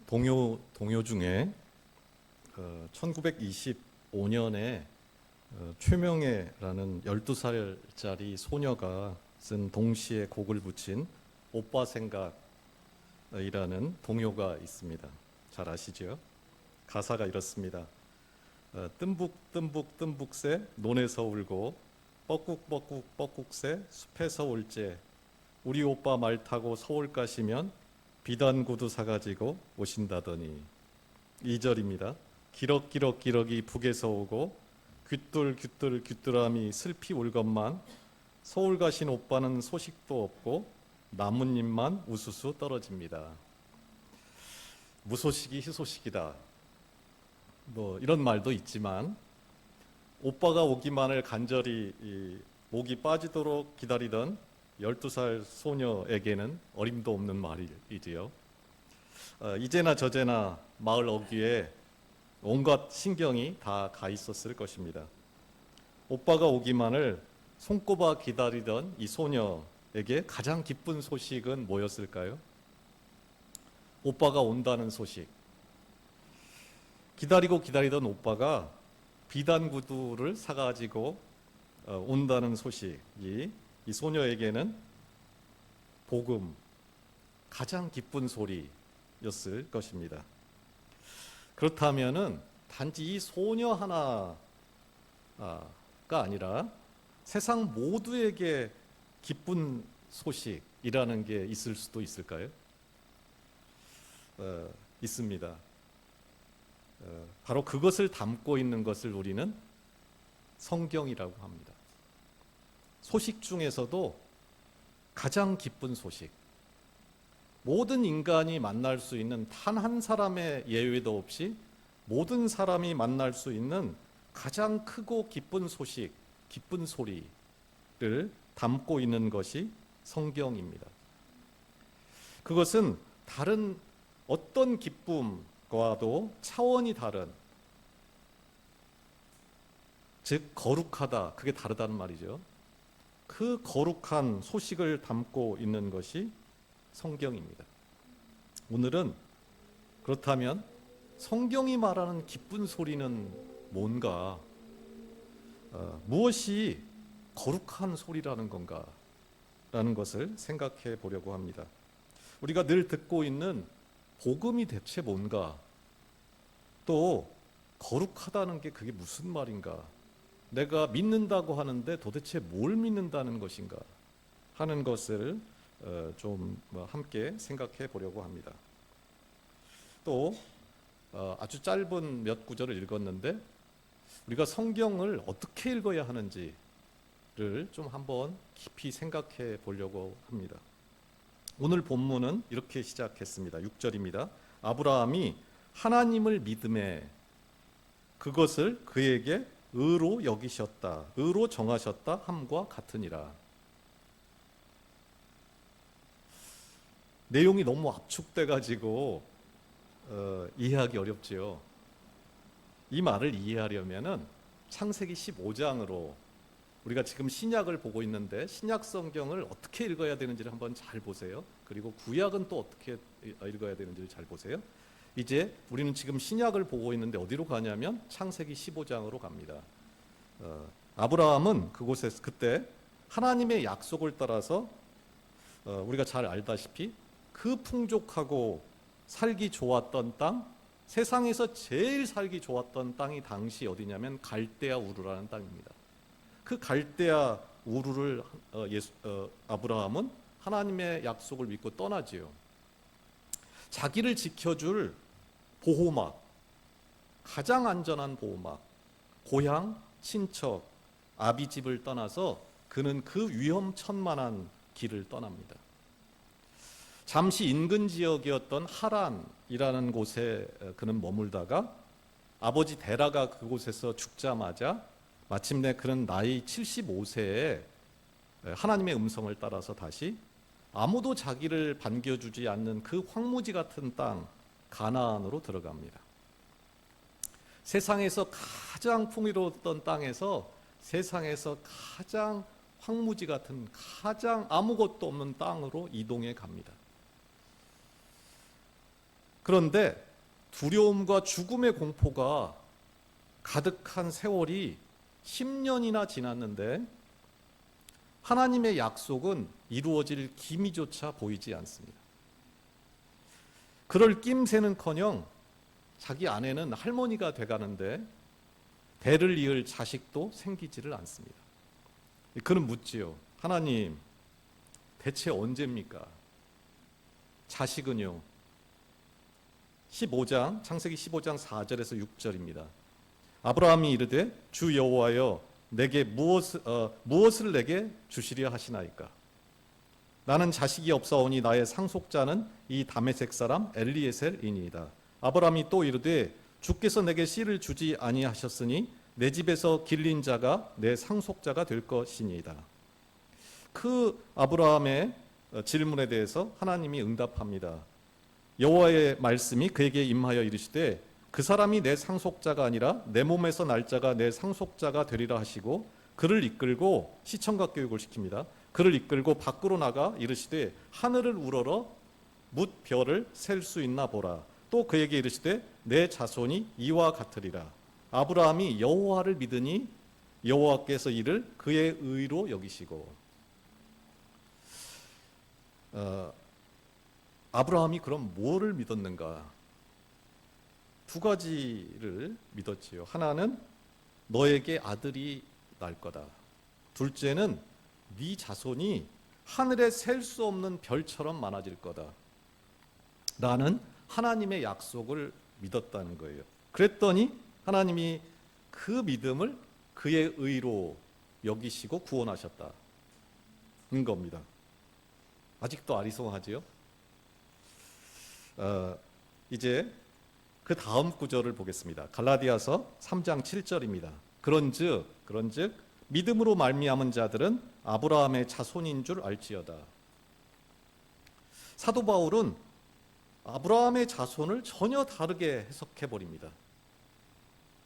동요 중에 1925년에 최명애라는 12살짜리 소녀가 쓴 동시에 곡을 붙인 오빠 생각이라는 동요가 있습니다. 잘 아시죠? 가사가 이렇습니다. 뜸북 뜸북새 논에서 울고 뻐꾹 뻐꾹새 숲에서 울제 우리 오빠 말 타고 서울 가시면 비단 구두 사가지고 오신다더니. 2절입니다. 기럭기 북에서 오고 귀뚤 슬피 울건만 서울 가신 오빠는 소식도 없고 나뭇잎만 우수수 떨어집니다. 무소식이 희소식이다. 이런 말도 있지만 오빠가 오기만을 간절히 목이 빠지도록 기다리던 12살 소녀에게는 어림도 없는 말이지요. 이제나 저제나 마을 어귀에 온갖 신경이 다 가 있었을 것입니다. 오빠가 오기만을 손꼽아 기다리던 이 소녀에게 가장 기쁜 소식은 뭐였을까요? 오빠가 온다는 소식. 기다리던 오빠가 비단 구두를 사가지고 온다는 소식이 이 소녀에게는 복음, 가장 기쁜 소리였을 것입니다. 그렇다면은 단지 이 소녀 하나가 아니라 세상 모두에게 기쁜 소식이라는 게 있을 수도 있을까요? 있습니다. 바로 그것을 담고 있는 것을 우리는 성경이라고 합니다. 소식 중에서도 가장 기쁜 소식, 모든 인간이 만날 수 있는 단 한 사람의 예외도 없이 모든 사람이 만날 수 있는 가장 크고 기쁜 소식, 기쁜 소리를 담고 있는 것이 성경입니다. 그것은 다른 어떤 기쁨과도 차원이 다른, 즉 거룩하다, 그게 다르다는 말이죠. 그 거룩한 소식을 담고 있는 것이 성경입니다. 오늘은 그렇다면 성경이 말하는 기쁜 소리는 뭔가, 무엇이 거룩한 소리라는 건가 라는 것을 생각해 보려고 합니다. 우리가 늘 듣고 있는 복음이 대체 뭔가, 또 거룩하다는 게 그게 무슨 말인가, 내가 믿는다고 하는데 도대체 뭘 믿는다는 것인가 하는 것을 좀 함께 생각해 보려고 합니다. 또 아주 짧은 몇 구절을 읽었는데 우리가 성경을 어떻게 읽어야 하는지를 좀 한번 깊이 생각해 보려고 합니다. 오늘 본문은 이렇게 시작했습니다. 6절입니다. 아브라함이 하나님을 믿음에 그것을 그에게 의로 여기셨다, 의로 정하셨다 함과 같으니라. 내용이 너무 압축돼 가지고 이해하기 어렵지요. 이 말을 이해하려면은 창세기 15장으로, 우리가 지금 신약을 보고 있는데 신약 성경을 어떻게 읽어야 되는지를 한번 잘 보세요. 그리고 구약은 또 어떻게 읽어야 되는지를 잘 보세요. 이제 우리는 지금 신약을 보고 있는데 어디로 가냐면 창세기 15장으로 갑니다. 아브라함은 그곳에서 그때 하나님의 약속을 따라서 우리가 잘 알다시피 그 풍족하고 살기 좋았던 땅, 세상에서 제일 살기 좋았던 땅이 당시 어디냐면 갈대아 우르라는 땅입니다. 그 갈대아 우르를 아브라함은 하나님의 약속을 믿고 떠나지요. 자기를 지켜줄 보호막, 가장 안전한 보호막, 고향, 친척, 아비집을 떠나서 그는 그 위험천만한 길을 떠납니다. 잠시 인근 지역이었던 하란이라는 곳에 그는 머물다가 아버지 데라가 그곳에서 죽자마자 마침내 그는 나이 75세에 하나님의 음성을 따라서 다시 아무도 자기를 반겨주지 않는 그 황무지 같은 땅 가나안으로 들어갑니다. 세상에서 가장 풍요로웠던 땅에서 세상에서 가장 황무지 같은, 가장 아무것도 없는 땅으로 이동해 갑니다. 그런데 두려움과 죽음의 공포가 가득한 세월이 10년이나 지났는데 하나님의 약속은 이루어질 기미조차 보이지 않습니다. 그럴 낌새는커녕 자기 아내는 할머니가 돼가는데 대를 이을 자식도 생기지를 않습니다. 그는 묻지요. 하나님, 대체 언제입니까? 자식은요? 15장, 창세기 15장 4절에서 6절입니다. 아브라함이 이르되 주 여호와여 내게 무엇을 내게 주시려 하시나이까? 나는 자식이 없사오니 나의 상속자는 이 다메섹 사람 엘리에셀이니이다. 아브라함이 또 이르되 주께서 내게 씨를 주지 아니하셨으니 내 집에서 길린 자가 내 상속자가 될 것이니이다. 그 아브라함의 질문에 대해서 하나님이 응답합니다. 여호와의 말씀이 그에게 임하여 이르시되 그 사람이 내 상속자가 아니라 내 몸에서 날 자가 내 상속자가 되리라 하시고 그를 이끌고 시청각 교육을 시킵니다. 그를 이끌고 밖으로 나가 이르시되 하늘을 우러러 뭇 별을 셀 수 있나 보라. 또 그에게 이르시되 내 자손이 이와 같으리라. 아브라함이 여호와를 믿으니 여호와께서 이를 그의 의로 여기시고. 아브라함이 그럼 뭐를 믿었는가? 두 가지를 믿었지요. 하나는 너에게 아들이 날 거다. 둘째는 네 자손이 하늘에 셀 수 없는 별처럼 많아질 거다. 라는 하나님의 약속을 믿었다는 거예요. 그랬더니 하나님이 그 믿음을 그의 의로 여기시고 구원하셨다는 겁니다. 아직도 아리송하지요? 이제 그 다음 구절을 보겠습니다. 갈라디아서 3장 7절입니다. 그런즉 믿음으로 말미암은 자들은 아브라함의 자손인 줄 알지어다. 사도 바울은 아브라함의 자손을 전혀 다르게 해석해 버립니다.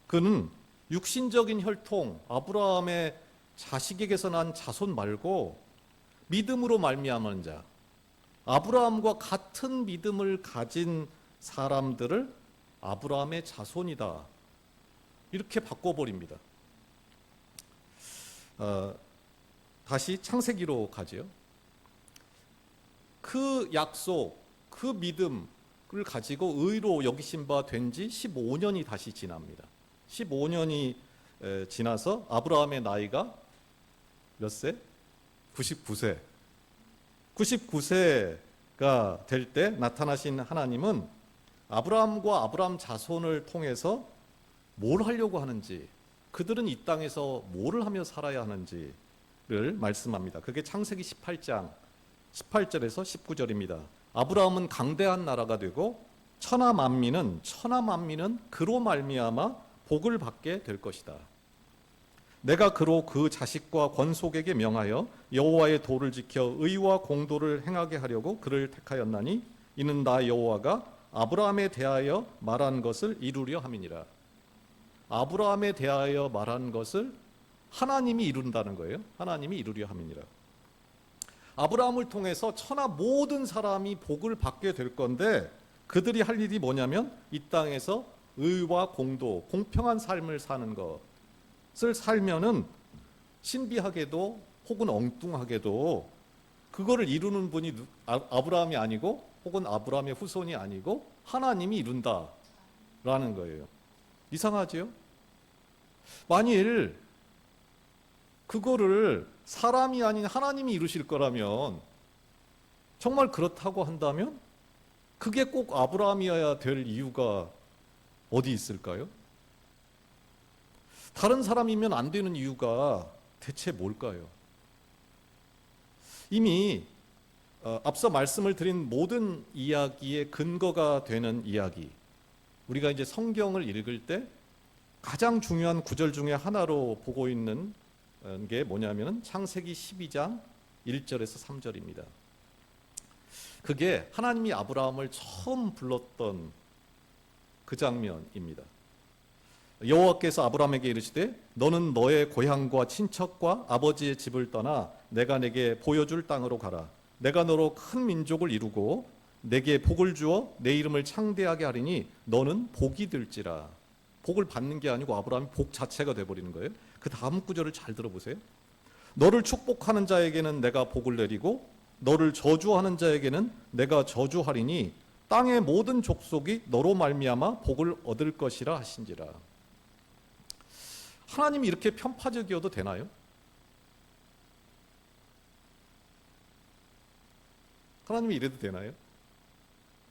그는 육신적인 혈통 아브라함의 자식에게서 난 자손 말고 믿음으로 말미암은 자, 아브라함과 같은 믿음을 가진 사람들을 아브라함의 자손이다, 이렇게 바꿔버립니다. 다시 창세기로 가지요. 그 약속, 그 믿음을 가지고 의로 여기신 바 된 지 15년이 다시 지납니다. 15년이 지나서 아브라함의 나이가 몇 세? 99세. 99세가 될 때 나타나신 하나님은 아브라함과 아브라함 자손을 통해서 뭘 하려고 하는지, 그들은 이 땅에서 뭐를 하며 살아야 하는지를 말씀합니다. 그게 창세기 18장 18절에서 19절입니다. 아브라함은 강대한 나라가 되고 천하 만민은 그로 말미암아 복을 받게 될 것이다. 내가 그로 그 자식과 권속에게 명하여 여호와의 도를 지켜 의와 공도를 행하게 하려고 그를 택하였나니 이는 나 여호와가 아브라함에 대하여 말한 것을 이루려 함이니라. 아브라함에 대하여 말한 것을 하나님이 이룬다는 거예요. 하나님이 이루려 함이니라. 아브라함을 통해서 천하 모든 사람이 복을 받게 될 건데 그들이 할 일이 뭐냐면 이 땅에서 의와 공도, 공평한 삶을 사는 것을 살면은 신비하게도 혹은 엉뚱하게도 그거를 이루는 분이 아브라함이 아니고 혹은 아브라함의 후손이 아니고 하나님이 이룬다라는 거예요. 이상하지요? 만일 그거를 사람이 아닌 하나님이 이루실 거라면, 정말 그렇다고 한다면 그게 꼭 아브라함이어야 될 이유가 어디 있을까요? 다른 사람이면 안 되는 이유가 대체 뭘까요? 이미 앞서 말씀을 드린 모든 이야기의 근거가 되는 이야기, 우리가 이제 성경을 읽을 때 가장 중요한 구절 중에 하나로 보고 있는 게 뭐냐면 창세기 12장 1절에서 3절입니다. 그게 하나님이 아브라함을 처음 불렀던 그 장면입니다. 여호와께서 아브라함에게 이르시되 너는 너의 고향과 친척과 아버지의 집을 떠나 내가 내게 보여줄 땅으로 가라. 내가 너로 큰 민족을 이루고 내게 복을 주어 내 이름을 창대하게 하리니 너는 복이 될지라. 복을 받는 게 아니고 아브라함이 복 자체가 돼버리는 거예요. 그 다음 구절을 잘 들어보세요. 너를 축복하는 자에게는 내가 복을 내리고 너를 저주하는 자에게는 내가 저주하리니 땅의 모든 족속이 너로 말미암아 복을 얻을 것이라 하신지라. 하나님이 이렇게 편파적이어도 되나요? 하나님이 이래도 되나요?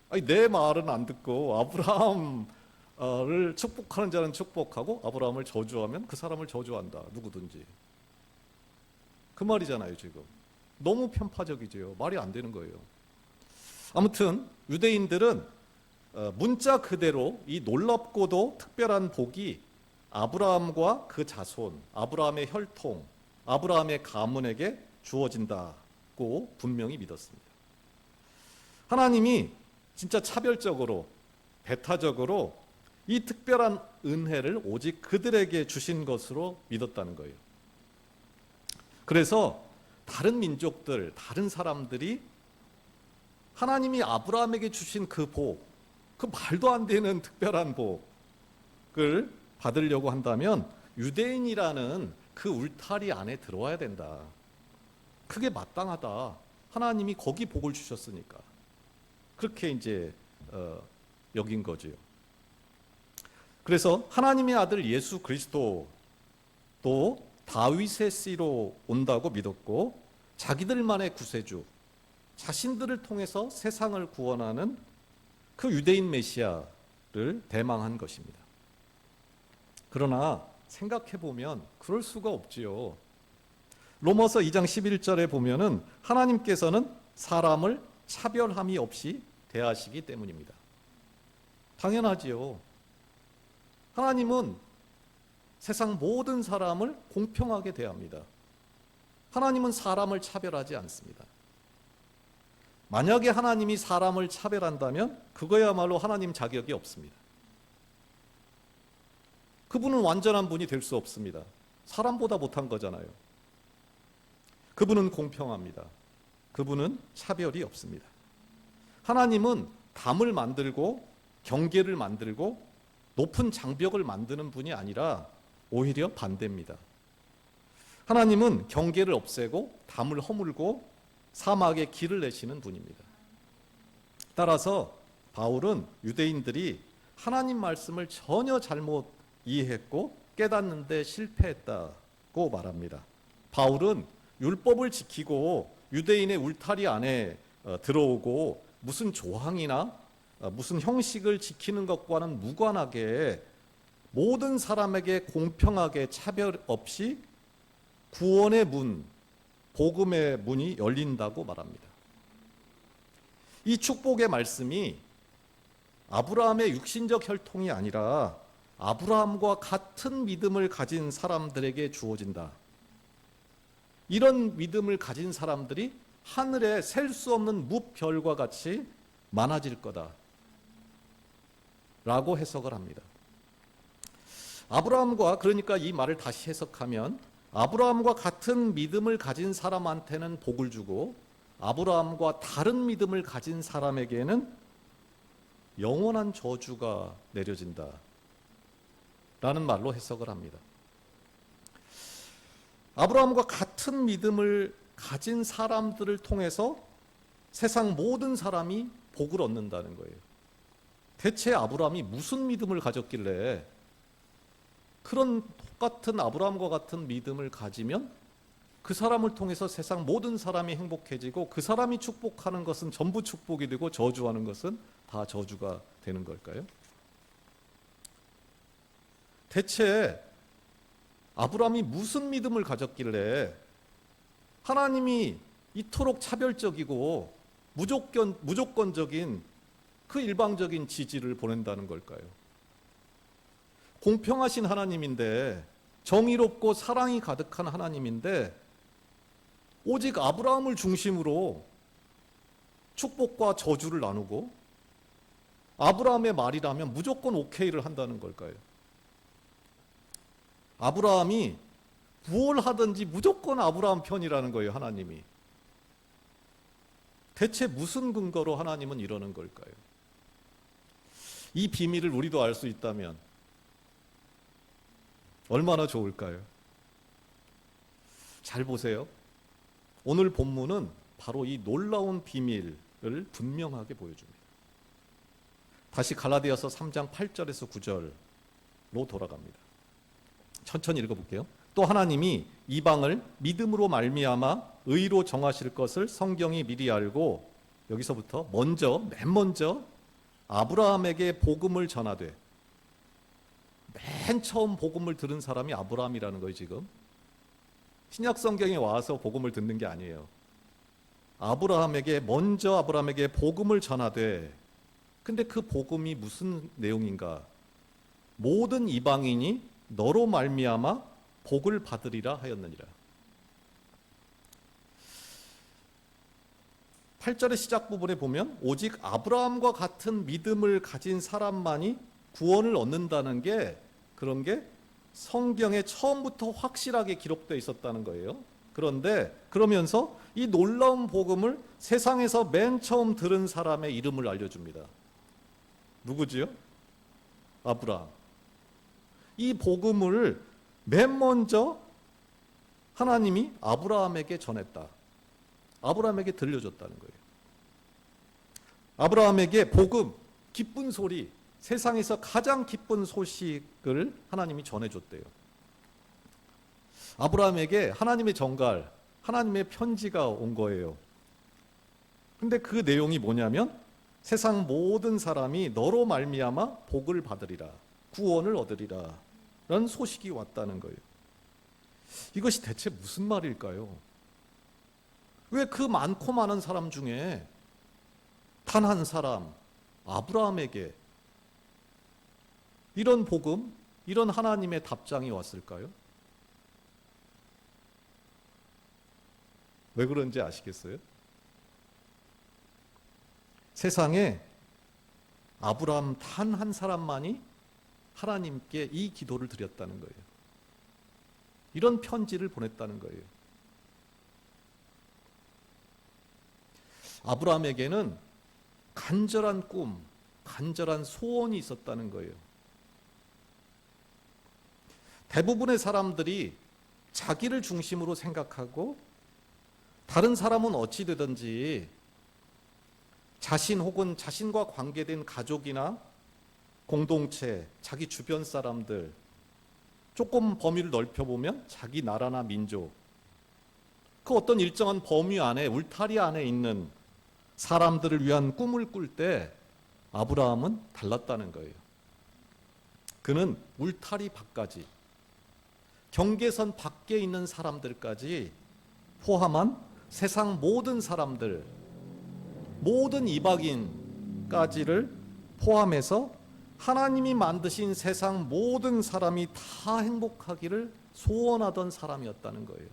아니, 내 말은 안 듣고 아브라함을 축복하는 자는 축복하고 아브라함을 저주하면 그 사람을 저주한다. 누구든지. 그 말이잖아요, 지금. 너무 편파적이죠. 말이 안 되는 거예요. 아무튼 유대인들은 문자 그대로 이 놀랍고도 특별한 복이 아브라함과 그 자손, 아브라함의 혈통, 아브라함의 가문에게 주어진다고 분명히 믿었습니다. 하나님이 진짜 차별적으로, 배타적으로 이 특별한 은혜를 오직 그들에게 주신 것으로 믿었다는 거예요. 그래서 다른 민족들, 다른 사람들이 하나님이 아브라함에게 주신 그 복, 그 말도 안 되는 특별한 복을 받으려고 한다면 유대인이라는 그 울타리 안에 들어와야 된다. 그게 마땅하다. 하나님이 거기 복을 주셨으니까. 그렇게 이제 여긴 거지요. 그래서 하나님의 아들 예수 그리스도도 다윗의 씨로 온다고 믿었고 자기들만의 구세주, 자신들을 통해서 세상을 구원하는 그 유대인 메시아를 대망한 것입니다. 그러나 생각해 보면 그럴 수가 없지요. 로마서 2장 11절에 보면은 하나님께서는 사람을 차별함이 없이 대하시기 때문입니다. 당연하지요. 하나님은 세상 모든 사람을 공평하게 대합니다. 하나님은 사람을 차별하지 않습니다. 만약에 하나님이 사람을 차별한다면 그거야말로 하나님 자격이 없습니다. 그분은 완전한 분이 될 수 없습니다. 사람보다 못한 거잖아요. 그분은 공평합니다. 그분은 차별이 없습니다. 하나님은 담을 만들고 경계를 만들고 높은 장벽을 만드는 분이 아니라 오히려 반대입니다. 하나님은 경계를 없애고 담을 허물고 사막에 길을 내시는 분입니다. 따라서 바울은 유대인들이 하나님 말씀을 전혀 잘못 이해했고 깨닫는데 실패했다고 말합니다. 바울은 율법을 지키고 유대인의 울타리 안에 들어오고 무슨 조항이나 무슨 형식을 지키는 것과는 무관하게 모든 사람에게 공평하게 차별 없이 구원의 문, 복음의 문이 열린다고 말합니다. 이 축복의 말씀이 아브라함의 육신적 혈통이 아니라 아브라함과 같은 믿음을 가진 사람들에게 주어진다. 이런 믿음을 가진 사람들이 하늘에 셀 수 없는 무별과 같이 많아질 거다 라고 해석을 합니다. 아브라함과, 그러니까 이 말을 다시 해석하면 아브라함과 같은 믿음을 가진 사람한테는 복을 주고 아브라함과 다른 믿음을 가진 사람에게는 영원한 저주가 내려진다 라는 말로 해석을 합니다. 아브라함과 같은 믿음을 가진 사람들을 통해서 세상 모든 사람이 복을 얻는다는 거예요. 대체 아브라함이 무슨 믿음을 가졌길래 그런 똑같은 아브라함과 같은 믿음을 가지면 그 사람을 통해서 세상 모든 사람이 행복해지고 그 사람이 축복하는 것은 전부 축복이 되고 저주하는 것은 다 저주가 되는 걸까요? 대체 아브라함이 무슨 믿음을 가졌길래 하나님이 이토록 차별적이고 무조건적인 그 일방적인 지지를 보낸다는 걸까요? 공평하신 하나님인데, 정의롭고 사랑이 가득한 하나님인데 오직 아브라함을 중심으로 축복과 저주를 나누고 아브라함의 말이라면 무조건 오케이를 한다는 걸까요? 아브라함이 뭘 하든지 무조건 아브라함 편이라는 거예요, 하나님이. 대체 무슨 근거로 하나님은 이러는 걸까요? 이 비밀을 우리도 알 수 있다면 얼마나 좋을까요? 잘 보세요. 오늘 본문은 바로 이 놀라운 비밀을 분명하게 보여줍니다. 다시 갈라디아서 3장 8절에서 9절로 돌아갑니다. 천천히 읽어볼게요. 또 하나님이 이방을 믿음으로 말미암아 의로 정하실 것을 성경이 미리 알고, 여기서부터 맨 먼저 아브라함에게 복음을 전하되, 맨 처음 복음을 들은 사람이 아브라함이라는 거예요. 지금 신약 성경에 와서 복음을 듣는 게 아니에요. 먼저 아브라함에게 복음을 전하되, 근데 그 복음이 무슨 내용인가? 모든 이방인이 너로 말미암아 복을 받으리라 하였느니라. 8절의 시작 부분에 보면 오직 아브라함과 같은 믿음을 가진 사람만이 구원을 얻는다는 게, 그런 게 성경에 처음부터 확실하게 기록되어 있었다는 거예요. 그런데 그러면서 이 놀라운 복음을 세상에서 맨 처음 들은 사람의 이름을 알려줍니다. 누구지요? 아브라함. 이 복음을 맨 먼저 하나님이 아브라함에게 전했다. 아브라함에게 들려줬다는 거예요. 아브라함에게 복음, 기쁜 소리, 세상에서 가장 기쁜 소식을 하나님이 전해줬대요. 아브라함에게 하나님의 정갈, 하나님의 편지가 온 거예요. 근데 그 내용이 뭐냐면 세상 모든 사람이 너로 말미암아 복을 받으리라, 구원을 얻으리라 라는 소식이 왔다는 거예요. 이것이 대체 무슨 말일까요? 왜 그 많고 많은 사람 중에 단 한 사람, 아브라함에게 이런 복음, 이런 하나님의 답장이 왔을까요? 왜 그런지 아시겠어요? 세상에 아브라함 단 한 사람만이 하나님께 이 기도를 드렸다는 거예요. 이런 편지를 보냈다는 거예요. 아브라함에게는 간절한 꿈, 간절한 소원이 있었다는 거예요. 대부분의 사람들이 자기를 중심으로 생각하고 다른 사람은 어찌 되든지 자신 혹은 자신과 관계된 가족이나 공동체, 자기 주변 사람들, 조금 범위를 넓혀보면 자기 나라나 민족, 그 어떤 일정한 범위 안에, 울타리 안에 있는 사람들을 위한 꿈을 꿀 때 아브라함은 달랐다는 거예요. 그는 울타리 밖까지, 경계선 밖에 있는 사람들까지 포함한 세상 모든 사람들, 모든 이방인까지를 포함해서 하나님이 만드신 세상 모든 사람이 다 행복하기를 소원하던 사람이었다는 거예요.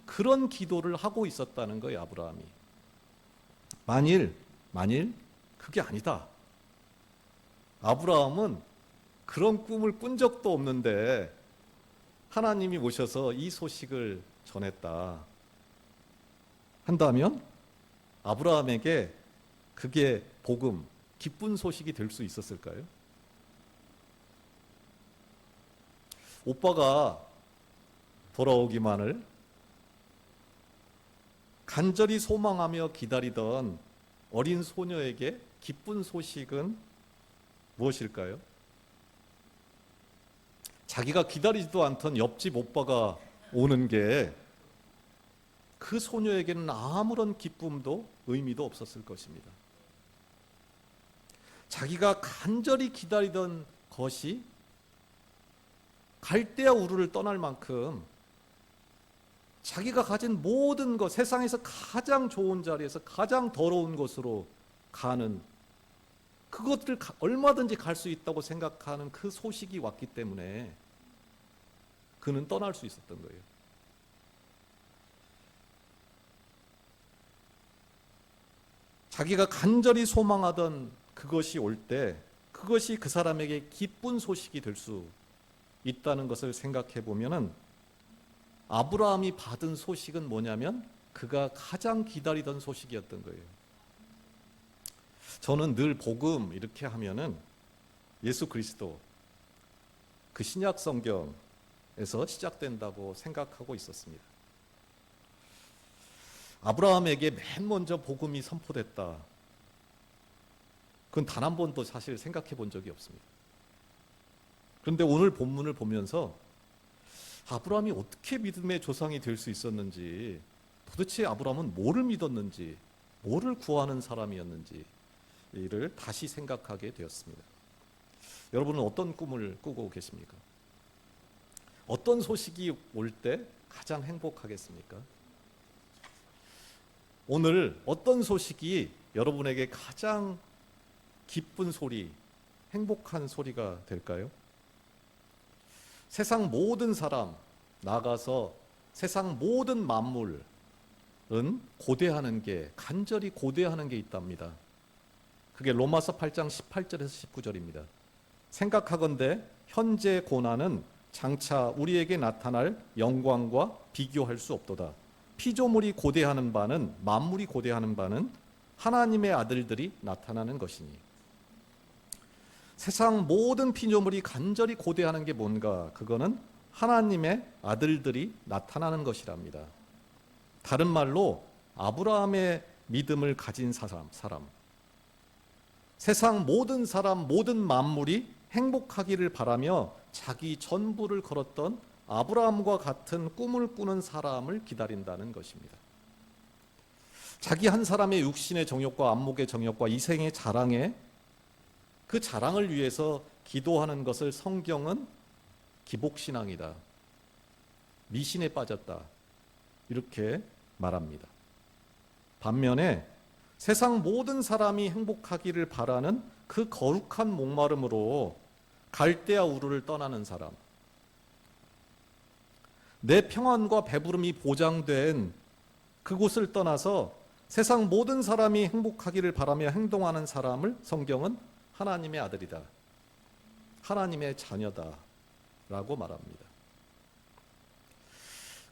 그런 기도를 하고 있었다는 거예요, 아브라함이. 만일 그게 아니다. 아브라함은 그런 꿈을 꾼 적도 없는데 하나님이 오셔서 이 소식을 전했다 한다면 아브라함에게 그게 복음, 기쁜 소식이 될 수 있었을까요? 오빠가 돌아오기만을 간절히 소망하며 기다리던 어린 소녀에게 기쁜 소식은 무엇일까요? 자기가 기다리지도 않던 옆집 오빠가 오는 게 그 소녀에게는 아무런 기쁨도 의미도 없었을 것입니다. 자기가 간절히 기다리던 것이 갈대아 우르를 떠날 만큼 자기가 가진 모든 것, 세상에서 가장 좋은 자리에서 가장 더러운 곳으로 가는, 그것을 얼마든지 갈 수 있다고 생각하는 그 소식이 왔기 때문에 그는 떠날 수 있었던 거예요. 자기가 간절히 소망하던 그것이 올 때 그것이 그 사람에게 기쁜 소식이 될 수 있다는 것을 생각해 보면은 아브라함이 받은 소식은 뭐냐면 그가 가장 기다리던 소식이었던 거예요. 저는 늘 복음 이렇게 하면은 예수 그리스도 그 신약 성경에서 시작된다고 생각하고 있었습니다. 아브라함에게 맨 먼저 복음이 선포됐다. 그건 단 한 번도 사실 생각해 본 적이 없습니다. 그런데 오늘 본문을 보면서 아브라함이 어떻게 믿음의 조상이 될 수 있었는지, 도대체 아브라함은 뭐를 믿었는지, 뭐를 구하는 사람이었는지를 다시 생각하게 되었습니다. 여러분은 어떤 꿈을 꾸고 계십니까? 어떤 소식이 올 때 가장 행복하겠습니까? 오늘 어떤 소식이 여러분에게 가장 기쁜 소리, 행복한 소리가 될까요? 세상 모든 사람, 나아가서 세상 모든 만물은 고대하는 게, 간절히 고대하는 게 있답니다. 그게 로마서 8장 18절에서 19절입니다. 생각하건대 현재 고난은 장차 우리에게 나타날 영광과 비교할 수 없도다. 피조물이 고대하는 바는, 만물이 고대하는 바는 하나님의 아들들이 나타나는 것이니. 세상 모든 피조물이 간절히 고대하는 게 뭔가? 그거는 하나님의 아들들이 나타나는 것이랍니다. 다른 말로 아브라함의 믿음을 가진 사람, 세상 모든 사람, 모든 만물이 행복하기를 바라며 자기 전부를 걸었던 아브라함과 같은 꿈을 꾸는 사람을 기다린다는 것입니다. 자기 한 사람의 육신의 정욕과 안목의 정욕과 이생의 자랑에, 그 자랑을 위해서 기도하는 것을 성경은 기복신앙이다, 미신에 빠졌다, 이렇게 말합니다. 반면에 세상 모든 사람이 행복하기를 바라는 그 거룩한 목마름으로 갈대아 우르를 떠나는 사람, 내 평안과 배부름이 보장된 그곳을 떠나서 세상 모든 사람이 행복하기를 바라며 행동하는 사람을 성경은 하나님의 아들이다, 하나님의 자녀다 라고 말합니다.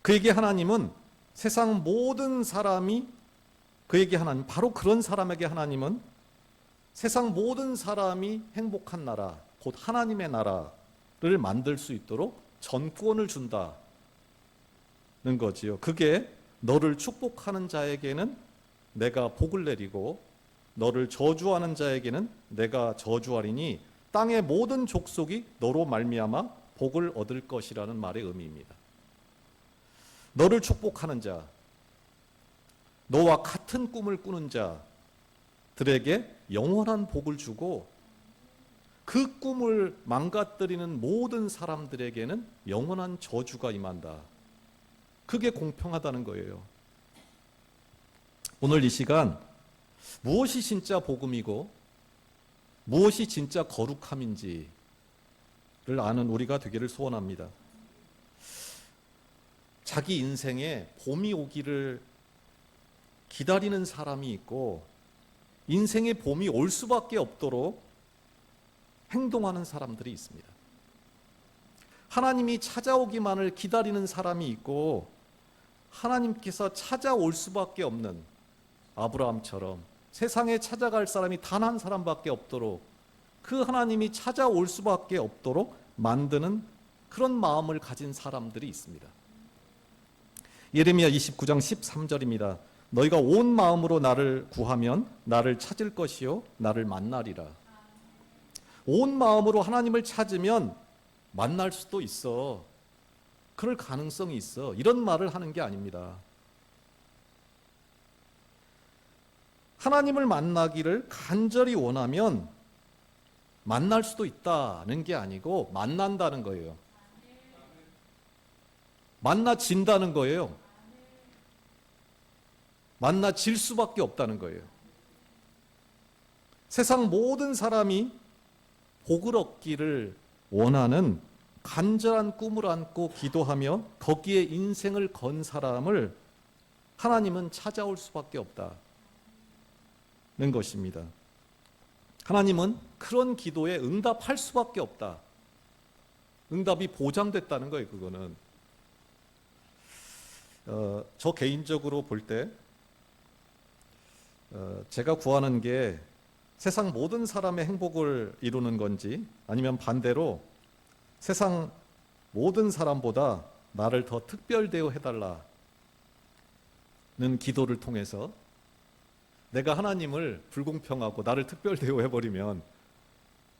그에게 하나님은, 세상 모든 사람이 그에게 하나님, 바로 그런 사람에게 하나님은 세상 모든 사람이 행복한 나라, 곧 하나님의 나라를 만들 수 있도록 전권을 준다는 거지요. 그게 너를 축복하는 자에게는 내가 복을 내리고 너를 저주하는 자에게는 내가 저주하리니 땅의 모든 족속이 너로 말미암아 복을 얻을 것이라는 말의 의미입니다. 너를 축복하는 자, 너와 같은 꿈을 꾸는 자들에게 영원한 복을 주고, 그 꿈을 망가뜨리는 모든 사람들에게는 영원한 저주가 임한다. 그게 공평하다는 거예요. 오늘 이 시간 무엇이 진짜 복음이고 무엇이 진짜 거룩함인지를 아는 우리가 되기를 소원합니다. 자기 인생에 봄이 오기를 기다리는 사람이 있고, 인생의 봄이 올 수밖에 없도록 행동하는 사람들이 있습니다. 하나님이 찾아오기만을 기다리는 사람이 있고, 하나님께서 찾아올 수밖에 없는 아브라함처럼 세상에 찾아갈 사람이 단 한 사람밖에 없도록, 그 하나님이 찾아올 수밖에 없도록 만드는 그런 마음을 가진 사람들이 있습니다. 예레미야 29장 13절입니다. 너희가 온 마음으로 나를 구하면 나를 찾을 것이요 나를 만나리라. 온 마음으로 하나님을 찾으면 만날 수도 있어, 그럴 가능성이 있어, 이런 말을 하는 게 아닙니다. 하나님을 만나기를 간절히 원하면 만날 수도 있다는 게 아니고 만난다는 거예요. 만나진다는 거예요. 만나질 수밖에 없다는 거예요. 세상 모든 사람이 복을 얻기를 원하는 간절한 꿈을 안고 기도하며 거기에 인생을 건 사람을 하나님은 찾아올 수밖에 없다는 것입니다. 하나님은 그런 기도에 응답할 수밖에 없다. 응답이 보장됐다는 거예요. 그거는 저 개인적으로 볼 때 제가 구하는 게 세상 모든 사람의 행복을 이루는 건지, 아니면 반대로 세상 모든 사람보다 나를 더 특별되어 해달라는 기도를 통해서 내가 하나님을 불공평하고 나를 특별되어 해버리면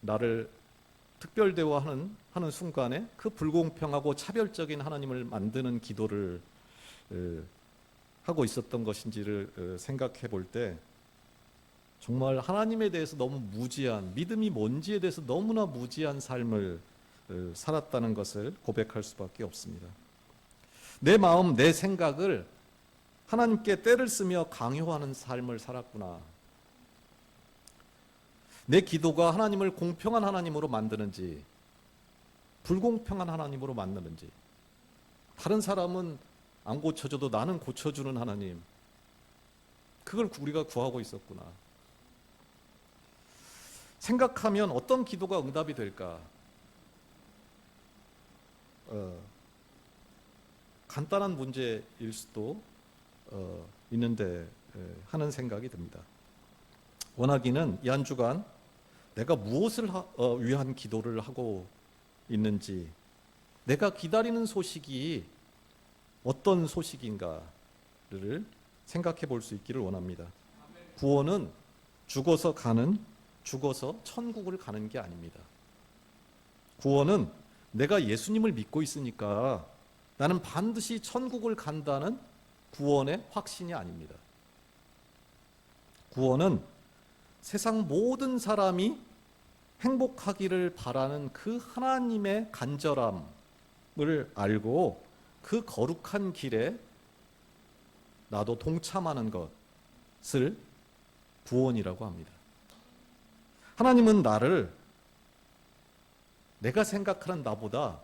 나를 특별되어 하는 순간에 그 불공평하고 차별적인 하나님을 만드는 기도를 하고 있었던 것인지를 생각해 볼 때 정말 하나님에 대해서 너무 무지한, 믿음이 뭔지에 대해서 너무나 무지한 삶을 살았다는 것을 고백할 수밖에 없습니다. 내 마음, 내 생각을 하나님께 때를 쓰며 강요하는 삶을 살았구나. 내 기도가 하나님을 공평한 하나님으로 만드는지 불공평한 하나님으로 만드는지, 다른 사람은 안 고쳐줘도 나는 고쳐주는 하나님, 그걸 우리가 구하고 있었구나. 생각하면 어떤 기도가 응답이 될까? 간단한 문제일 수도 있는데 하는 생각이 듭니다. 원하기는 이 한 주간 내가 무엇을 위한 기도를 하고 있는지, 내가 기다리는 소식이 어떤 소식인가를 생각해 볼 수 있기를 원합니다. 구원은 죽어서 천국을 가는 게 아닙니다. 구원은 내가 예수님을 믿고 있으니까 나는 반드시 천국을 간다는 구원의 확신이 아닙니다. 구원은 세상 모든 사람이 행복하기를 바라는 그 하나님의 간절함을 알고 그 거룩한 길에 나도 동참하는 것을 구원이라고 합니다. 하나님은 나를, 내가 생각하는 나보다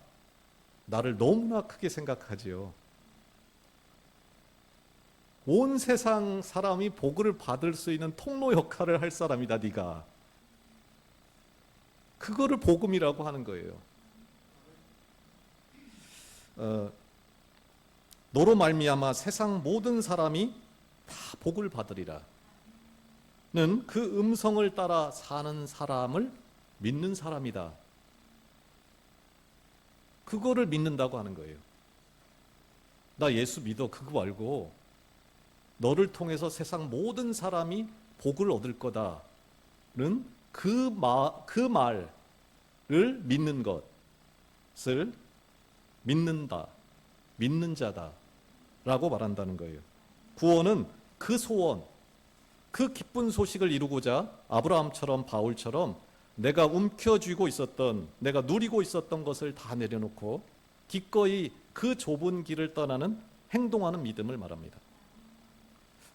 나를 너무나 크게 생각하지요. 온 세상 사람이 복을 받을 수 있는 통로 역할을 할 사람이다, 네가. 그거를 복음이라고 하는 거예요. 너로 말미암아 세상 모든 사람이 다 복을 받으리라 는 그 음성을 따라 사는 사람을 믿는 사람이다. 그거를 믿는다고 하는 거예요. 나 예수 믿어, 그거 말고 너를 통해서 세상 모든 사람이 복을 얻을 거다는 그 말을 믿는 것을 믿는다, 믿는 자다라고 말한다는 거예요. 구원은 그 소원, 그 기쁜 소식을 이루고자 아브라함처럼 바울처럼 내가 움켜쥐고 있었던, 내가 누리고 있었던 것을 다 내려놓고 기꺼이 그 좁은 길을 떠나는, 행동하는 믿음을 말합니다.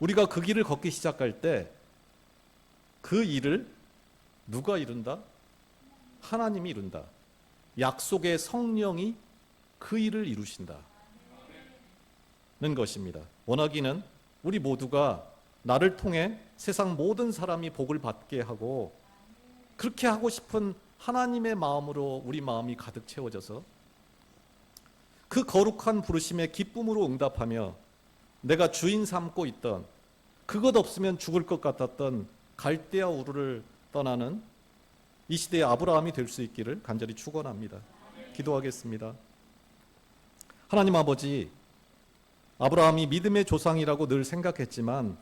우리가 그 길을 걷기 시작할 때 그 일을 누가 이룬다? 하나님이 이룬다. 약속의 성령이 그 일을 이루신다는 것입니다. 원하기는 우리 모두가 나를 통해 세상 모든 사람이 복을 받게 하고, 그렇게 하고 싶은 하나님의 마음으로 우리 마음이 가득 채워져서 그 거룩한 부르심에 기쁨으로 응답하며 내가 주인 삼고 있던, 그것 없으면 죽을 것 같았던 갈대아 우르를 떠나는 이 시대의 아브라함이 될 수 있기를 간절히 축원합니다. 기도하겠습니다. 하나님 아버지, 아브라함이 믿음의 조상이라고 늘 생각했지만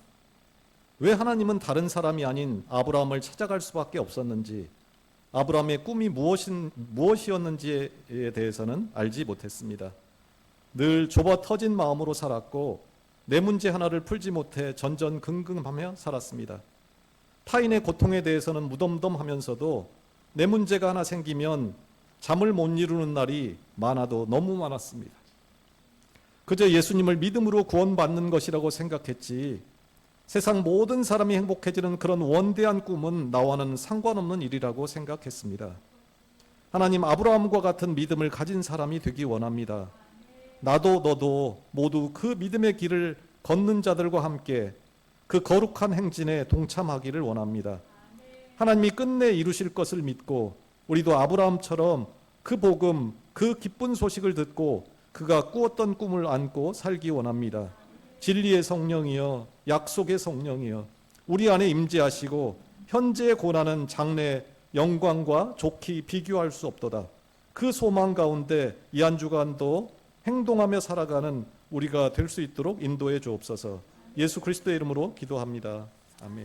왜 하나님은 다른 사람이 아닌 아브라함을 찾아갈 수밖에 없었는지, 아브라함의 꿈이 무엇이었는지에 대해서는 알지 못했습니다. 늘 좁아 터진 마음으로 살았고 내 문제 하나를 풀지 못해 전전긍긍하며 살았습니다. 타인의 고통에 대해서는 무덤덤하면서도 내 문제가 하나 생기면 잠을 못 이루는 날이 많아도 너무 많았습니다. 그저 예수님을 믿음으로 구원받는 것이라고 생각했지, 세상 모든 사람이 행복해지는 그런 원대한 꿈은 나와는 상관없는 일이라고 생각했습니다. 하나님, 아브라함과 같은 믿음을 가진 사람이 되기 원합니다. 나도 너도 모두 그 믿음의 길을 걷는 자들과 함께 그 거룩한 행진에 동참하기를 원합니다. 하나님이 끝내 이루실 것을 믿고 우리도 아브라함처럼 그 복음, 그 기쁜 소식을 듣고 그가 꾸었던 꿈을 안고 살기 원합니다. 진리의 성령이여, 약속의 성령이여, 우리 안에 임재하시고 현재의 고난은 장래 영광과 좋게 비교할 수 없도다. 그 소망 가운데 이 한 주간도 행동하며 살아가는 우리가 될 수 있도록 인도해 주옵소서. 예수 그리스도의 이름으로 기도합니다. 아멘.